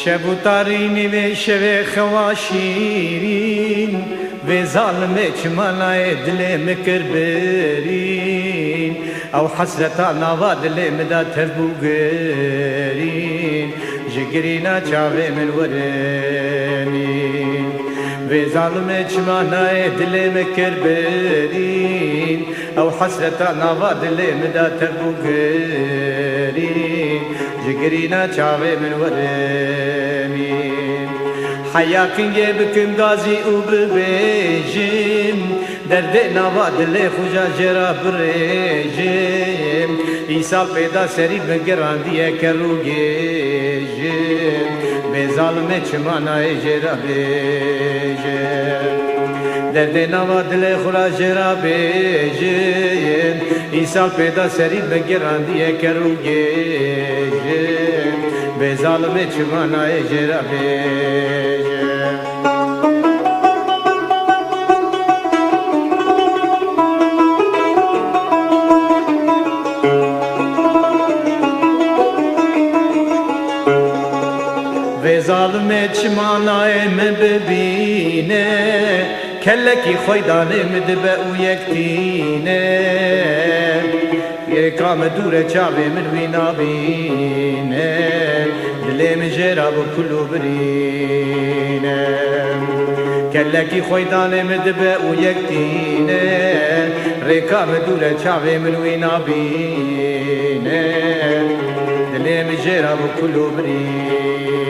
شب و تارینی و شب خواشیرین و ظالم چمانای دل مکر برین او حسرتا نوا دل مدا تبوگرین جگرینا چاوه من ورنین و ظالم چمانای دل مکر برین او حسرتا نوا دل مدا تبوگرین جگرینا چاوه من ورنین حیاکن گه بکم گازی او ببیجم درد نوا دل خوشا جرا بریجم ایسا پیدا سری بگران دیه کرو گیجم به ظالم چمانای جرا بیجم درد نوا دل خورا جرا بیجم ایسا پیدا سری بگران دیه کرو گیجم به ظالم چمانای جرا بیجم و ظالم چمانای من ببینه کلکی خویدانه مدبه او یکتینه یکام دوره چاوه من وینا بینه دلیم جراب و کلو برینه کلکی خویدانه مدبه او یکتینه ریکام دوره چاوه من وینا بینه دلیم جراب و کلو برینه